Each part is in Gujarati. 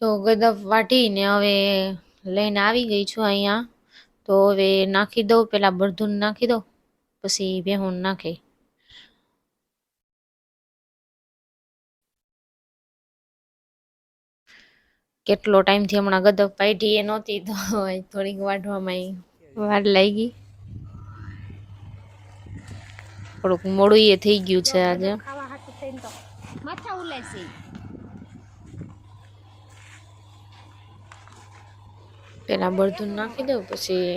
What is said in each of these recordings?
તો ગદપ વાટીને હવે લઈને આવી ગઈ છું અહીંયા. તો હવે નાખી દઉં, પેલા બળધુન નાખી દઉં, પછી ભેહું નાખી. કેટલો ટાઈમથી હમણાં ગદપ પાઈટી એ નહોતી તો થોડીક વાઢવામાં વાર લાગી. થોડુંક મોડું એ થઈ ગયું છે આજે. પેલા બળધુન નાખી દઉં, પછી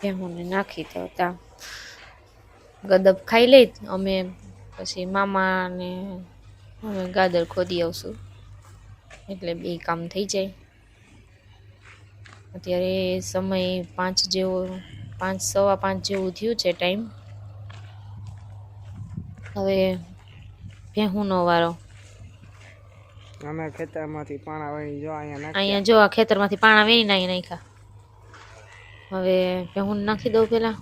ભેહુંને નાખી દઉં. ત્યાં ગદપ ખાઈ લઈ અમે, પછી મામા ને અમે ગાદર ખોદી આવશું, એટલે બે કામ થઈ જાય. અત્યારે સમય 5 જેવો, 5 સવા 5 જેવું થયું છે ટાઈમ. હવે ભેહુંનો વારો. અમે ખેતરમાંથી પાણા વળી જો અહીંયા જો આ ખેતરમાંથી પાણા વેણી નાખ્યા. હવે ભેહું નાખી દઉં પેલા.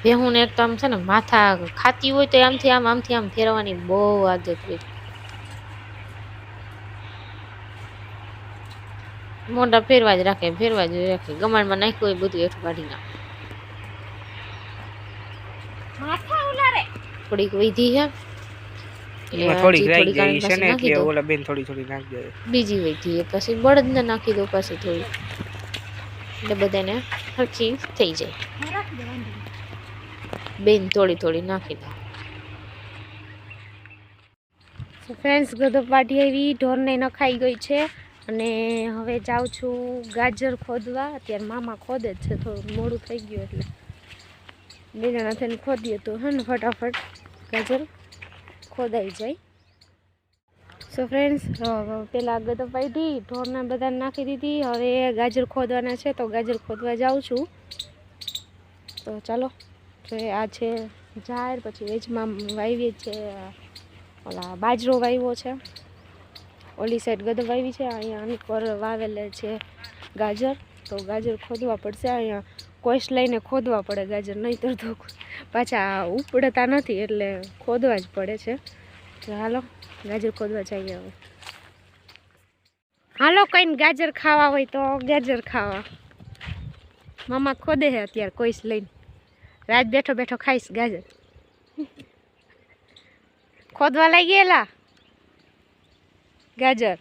ભેહું ને એક તો આમ છે ને માથા ખાતી હોય તો આમથી આમ ફેરવાની બહુ આદત હોય. મોઢા ફેરવા જ રાખે, ગમાણમાં નાખ્યું હોય બધું હેઠું કાઢી નાખે. થોડીક વધી છે, બીજી વધી પછી બળદ ને નાખી દો, પછી થોડી, એટલે બધાને હરખી થઈ જાય. બેન થોડી નાખી દો. ફ્રેન્ડ્સ, ગદપ વાટી આવી, ઢોરને નખાઈ ગઈ છે. અને હવે જાઉં છું ગાજર ખોદવા. અત્યારે મામા ખોદે જ છે, થોડું મોડું થઈ ગયું એટલે બે જણા થઈને ખોદીએ તો હે ને ફટાફટ ગાજર ખોદાઈ જાય. સો ફ્રેન્ડ્સ, પેલા ગદપ વાટી ઢોરને બધાને નાખી દીધી. હવે ગાજર ખોદવાના છે, તો ગાજર ખોદવા જાઉં છું. તો ચાલો, આ છે જાર, પછી વેચમાં વાવી છે ઓલા બાજરો વાવ્યો છે, ઓલી સાઈડ ગદપ વાવી છે, અહીંયા આની પર વાવેલે છે ગાજર. તો ગાજર ખોદવા પડશે, અહીંયા કોઈશ લઈને ખોદવા પડે ગાજર, નહીંતર તો પાછા ઉપડતા નથી, એટલે ખોદવા જ પડે છે. તો હાલો ગાજર ખોદવા જઈએ હવે. હાલો, કઈને ગાજર ખાવા હોય તો ગાજર ખાવા. મામા ખોદે છે અત્યારે કોઈશ લઈને, રાત બેઠો બેઠો ખાઈશ ગાજર. ખોદવા લઈ ગયેલા ગાજર.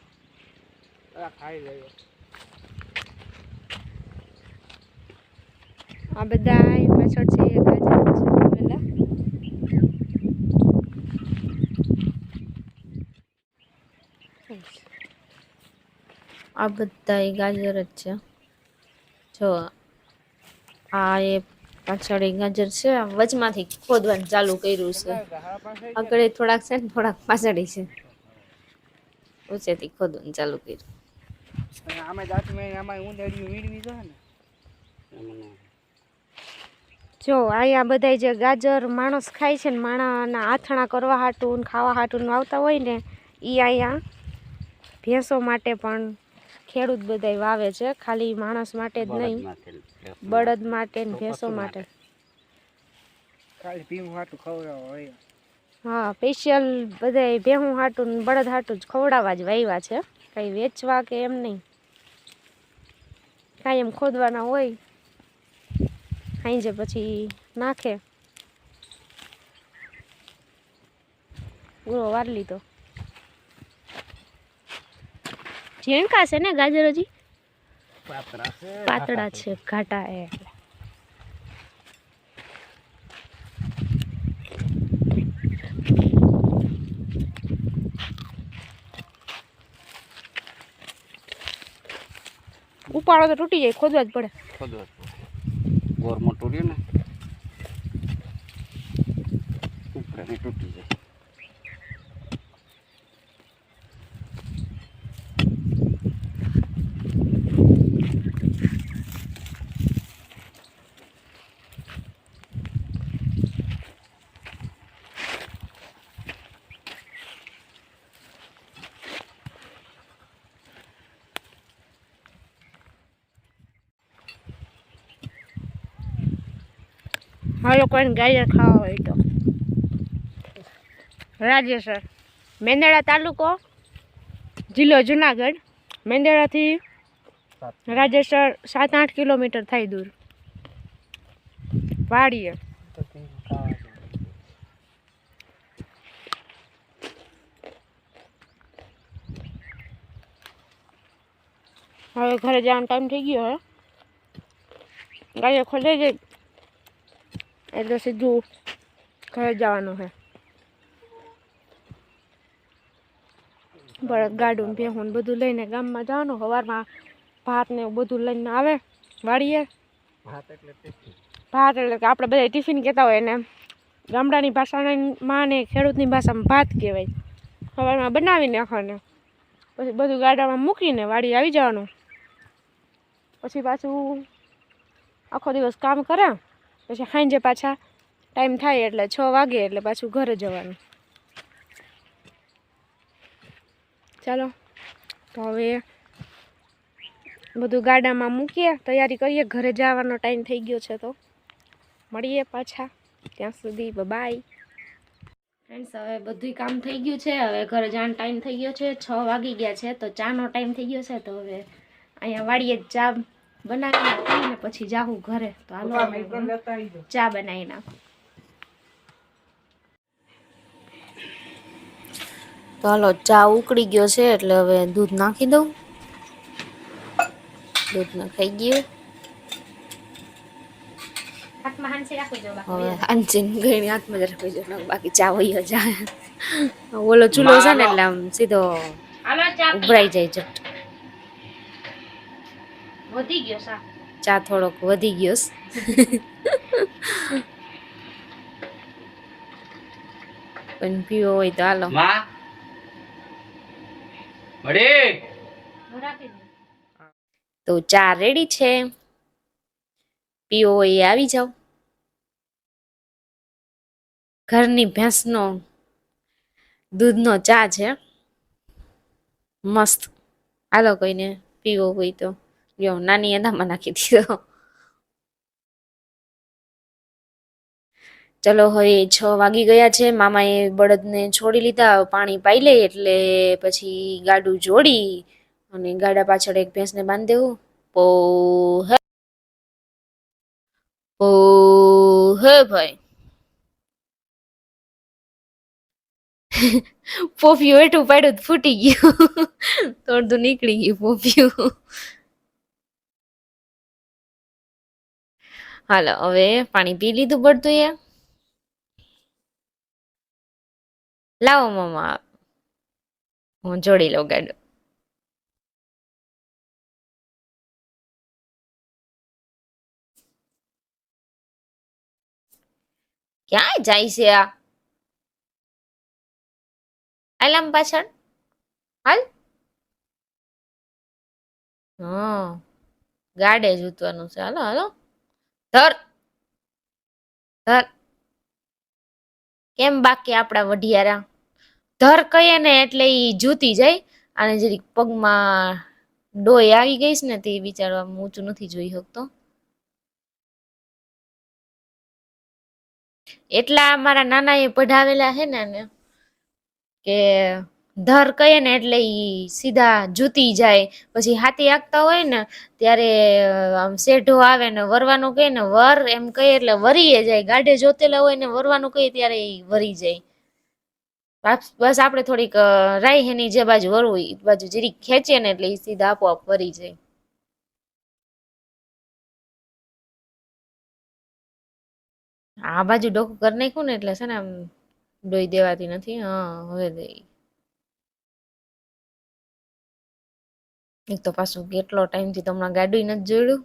આ બધા પાછળ છે ગાજર છે. આ બધા ગાજર જ છે. જો આ એ પાછળ ગાજર છે, વચમાંથી ખોદવાનું ચાલુ કર્યું છે. આગળ થોડાક છે ને થોડાક પાછળ છે, ઊંચેથી ખોદવાનું ચાલુ કર્યું. જો અહીંયા બધા જે ગાજર માણસ ખાય છે ને, માણાના આથણા કરવા હાટું ખાવા હાટું આવતા હોય ને, એ અહીંયા ભેંસો માટે પણ ખેડૂત બધા વાવે છે. ખાલી માણસ માટે જ નહીં, બળદ માટે ને ભેંસો માટે. હા, સ્પેશિયલ બધા ભેહું હાટું ને બળદ હાટું જ ખવડાવવા જ વાવ્યા છે, કંઈ વેચવા કે એમ નહીં. કાંઈ એમ ખોદવાના હોય સાંજે પછી નાખે. પૂરો વાર લીધો. ઝીણકા છે ને ગાજર, હજી પાતળા છે, ઘાટા એ. ઉપાડો તો તૂટી જાય, ખોદવા જ પડે. ગોર મોટું રહ્યું ને ઉપડે તૂટી જાય. હા લોકોને ગાજર ખાવા હોય તો રાજેસર મેંદરડા તાલુકો જિલ્લો જુનાગઢ. મેંદરડાથી રાજેસર 7-8 કિલોમીટર થાય દૂર. વાડીએ હવે ઘરે જવાનો ટાઈમ થઈ ગયો હે. ગાડી ખોલે જાય એટલે સીધું ઘરે જવાનું છે. બળદ ગાડું ભેહું બધું લઈને ગામમાં જવાનું. સવારમાં ભાત ને એવું બધું લઈને આવે વાળીએ. ભાત એટલે કે આપણે બધા ટિફિન કહેતા હોય ને ગામડાની ભાષામાં ને ખેડૂતની ભાષામાં ભાત કહેવાય. સવારમાં બનાવીને નાખવાને પછી બધું ગાડામાં મૂકીને વાડી આવી જવાનું. પછી પાછું આખો દિવસ કામ કરે. પછી સાંજે પાછા ટાઈમ થાય એટલે 6 વાગે એટલે પાછું ઘરે જવાનું. ચાલો તો હવે બધું ગાડામાં મૂકીએ, તૈયારી કરીએ. ઘરે જવાનો ટાઈમ થઈ ગયો છે તો મળીએ પાછા. ત્યાં સુધી બાય ફ્રેન્ડ્સ. હવે બધું કામ થઈ ગયું છે. હવે ઘરે જવાનો ટાઈમ થઈ ગયો છે. 6 વાગી ગયા છે તો ચાનો ટાઈમ થઈ ગયો છે. તો હવે અહીંયા વાડીએ ચા બનાવીને પછી જાઉં ઘરે. તો હાલો ચા બનાવી નાખું. તો હાલો ચા ઉકળી ગયો છે એટલે હવે દૂધ નાખી દઉં. દૂધ નાખાઈ ગયું. હવે હાંચીને ગઈ હાથમાં જ રાખી દો, બાકી ચા વહી જાય. ઓલો ચૂલો છે ને એટલે આમ સીધો ઉભરાઈ જાય જટ. વધી ગયો ચા થોડોક વધી ગયો. પણ પીવો હોય તો હાલો. તો ચા રેડી છે. પીવો હોય આવી જાવ. ઘરની ભેંસનો દૂધનો ચા છે મસ્ત. હાલો કોઈને પીવો હોય તો લ્યો. નાની એનામાં નાખી દીધો. ચલો હવે 6 વાગી ગયા છે. મામાએ બળદને છોડી લીધા. પાણી પાઈ લે એટલે પછી ગાડું જોડી અને ગાડા પાછળ એક ભેંસને બાંધી દેવું. હે ભાઈ પોપિયું એઠું પાડ્યું ફૂટી ગયું. તોડતું નીકળી ગયું પોપિયું. હાલો હવે પાણી પી લીધું પડતું એ. લાવો મામા હું જોડી લઉં ગાડું. ક્યાં જાય છે આ? આલામ પાછળ હાલ. હા ગાડે જ ઉતવાનું છે. હાલો હાલો ધર ધર. કેમ બાકી આપડા વઢિયારા ધર કહીએ ને એટલે ઈ જૂતી જાય. અને જરીક પગમાં ડોય આવી ગઈ છે ને તે બિચારો ઊંચું નથી જોઈ શકતો. એટલા મારા નાના એ પઢાવેલા હે ને કે ધર કહીએ ને એટલે ઈ સીધા જૂતી જાય. પછી હાથી આગતા હોય ને ત્યારે આમ શેઢો આવે ને વરવાનું કહે ને વર એમ કહે એટલે વરીએ જાય. ગાઢે જોતેલા હોય ને વરવાનું કહે ત્યારે વરી જાય. બસ આપણે થોડીક રાઈ એની જે બાજુ વરવું એ બાજુ જરીક ખેંચીએ ને એટલે એ સીધા આપોઆપ વરી જાય. આ બાજુ ડોકું કરી નાખ્યું ને એટલે છે ને આમ ડોઈ દેવાતી નથી. હા હવે દઈ. એક તો પાછું કેટલો ટાઈમથી તમને ગાડું નથી જોડ્યું.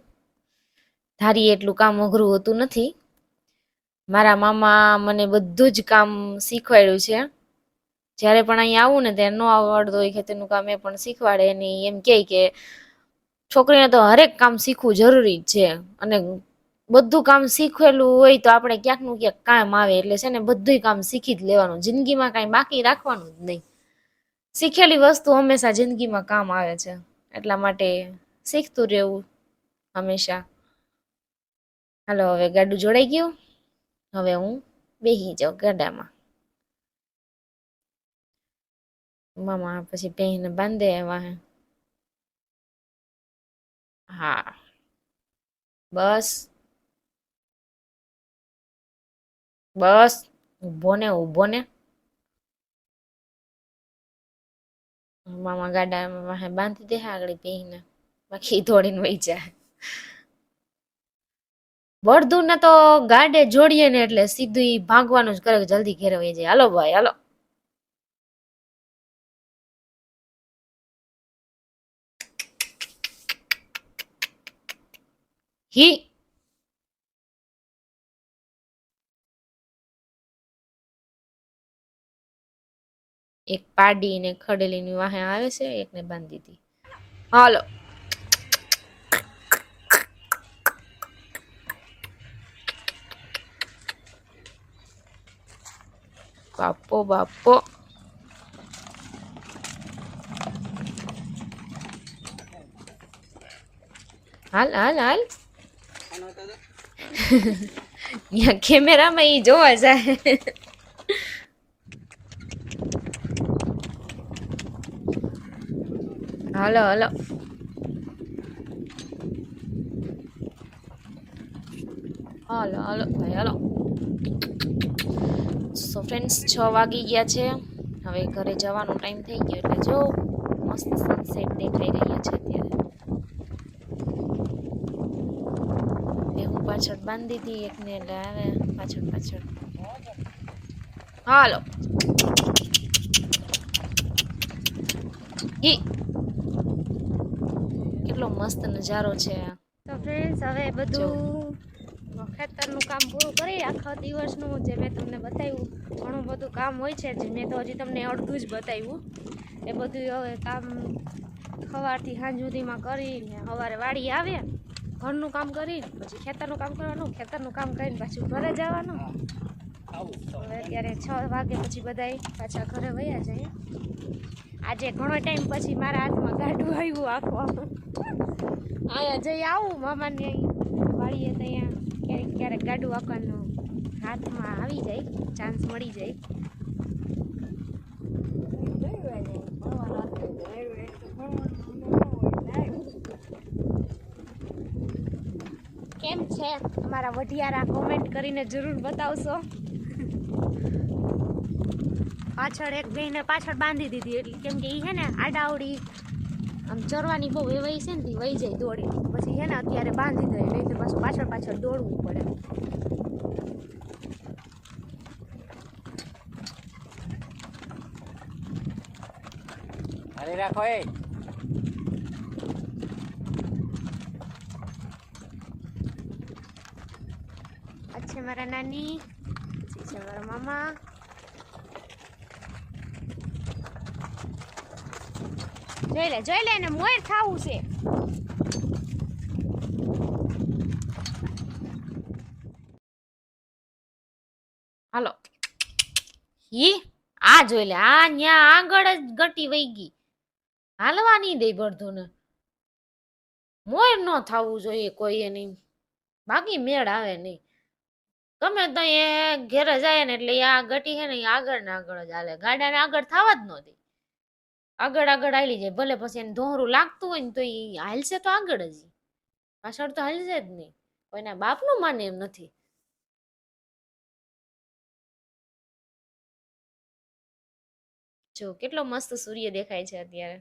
ધારી એટલું કામ અઘરું હોતું નથી. મારા મામા મને બધું જ કામ શીખવાડ્યું છે. જ્યારે પણ અહીંયા આવું ને ત્યારે ન આવડતું હોય ખેતરનું કામ એ પણ શીખવાડે. અને એમ કે છોકરીને તો હરેક કામ શીખવું જરૂરી જ છે. અને બધું કામ શીખવેલું હોય તો આપણે ક્યાંક નું ક્યાંક કામ આવે. એટલે છે ને બધું કામ શીખી જ લેવાનું. જિંદગીમાં કાંઈ બાકી રાખવાનું જ નહીં. શીખેલી વસ્તુ હંમેશા જિંદગીમાં કામ આવે છે. એટલા માટે શીખતું રહેવું હંમેશા. હાલો હવે ગાડું જોડાઈ ગયું. હવે હું બેસી જાઉં ગાડામાં. મામા પછી બેહીને બાંધે વાહે. હા બસ બસ, ઊભો ને ઊભો ને. મામા ગાડા વાહે બાંધી દે આગળ બેહીને, બાકી દોડીને વહી જાય. બળદું ને તો ગાડે જોડીએ ને એટલે સીધું ઈ ભાગવાનું જ કરે કે જલ્દી ઘેરે વહી જાય. હાલો ભાઈ હાલો. હી એક પાડી ને ખડેલી ની વાહે આવે છે, એકને બાંધી દીધી. હાલો. બાપો બાપો. હાલ હાલ હાલ. કેમેરામાં ઈ જોવા જાય. હાલો હાલો. હાલો હાલો ભાઈ હાલો. સો ફ્રેન્ડ્સ 6 વાગી ગયા છે, હવે ઘરે જવાનો ટાઈમ થઈ ગયો એટલે જો મસ્ત સનસેટ દેખાઈ રહ્યા છે અત્યારે. હું પાછળ બાંધી દીધી એકને એટલે આવે પાછળ પાછળ. હાલો. હી કેટલો મસ્ત નજારો છે. તો ફ્રેન્ડ્સ હવે બધું ખેતરનું કામ પૂરું કરી, આખા દિવસનું જે મેં તમને બતાવ્યું ઘણું બધું કામ હોય છે, જે મેં તો હજી તમને અડધું જ બતાવ્યું. એ બધું હવે કામ સવારથી સાંજ સુધીમાં કરીને સવારે વાડી આવે, ઘરનું કામ કરીને પછી ખેતરનું કામ કરવાનું, ખેતરનું કામ કરીને પાછું ઘરે જવાનું. હવે અત્યારે 6 વાગે પછી બધાય પાછા ઘરે વયા જાય. આજે ઘણો ટાઈમ પછી મારા હાથમાં ગાડું આવ્યું આખું. અહીંયા જઈ આવું મામાને વાળીએ તો અહીંયા ક્યારેક ક્યારેક ગાડું આખવાનું હાથમાં આવી જાય, ચાન્સ મળી જાય. કેમ છે અમારા વઢિયારા, કોમેન્ટ કરીને જરૂર બતાવશો. પાછળ એક બેને પાછળ બાંધી દીધી એટલે કેમ કે ઈ હે ને આડાવડી આમ ચરવાની બહુ વેવાઈ છે ને વહી જાય દોડી, પછી હે ને અત્યારે બાંધી દે, નહીં તો પાછું પાછળ પાછળ દોડવું પડે. અરે રાખો એ. આ છે મારા નાની, પછી છે મારા મામા. જોઈ લે ને મોર થાવું છે. હાલો. હી આ જોઈ લે, આ ન્યા આગળ જ ગટી વહી ગઈ, હાલવા નહીં દે બળધું ને. મોર ન થવું જોઈએ કોઈ નહીં, બાકી મેળ આવે નહીં. ગમે તો એ ઘેરે જાય ને એટલે આ ગટી છે ને આગળ ને આગળ જ હાલે, ગાડાને આગળ થવા જ ન દે. આગળ આગળ હાલી જાય, ભલે પછી એને દોહરું લાગતું હોય ને તો એ હાલશે તો આગળ જ, પાછળ તો હાલશે જ નહીં. કોઈના બાપનું માને એમ નથી. જો કેટલો મસ્ત સૂર્ય દેખાય છે અત્યારે,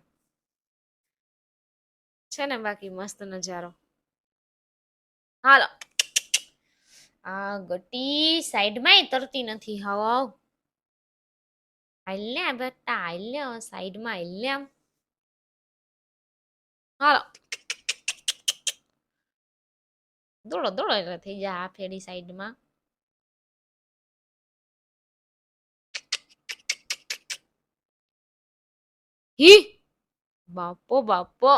છે ને બાકી મસ્ત નજારો. હાલો. આ ગટી સાઈડમાં તરતી નથી. હાવ હાલ ને બેટા, હાલ ને સાઈડમાં હાલ ને આમ. હાલો. દોડો દોડો એટલે થઈ જાય આ ફેરી સાઈડમાં. હી બાપો બાપો.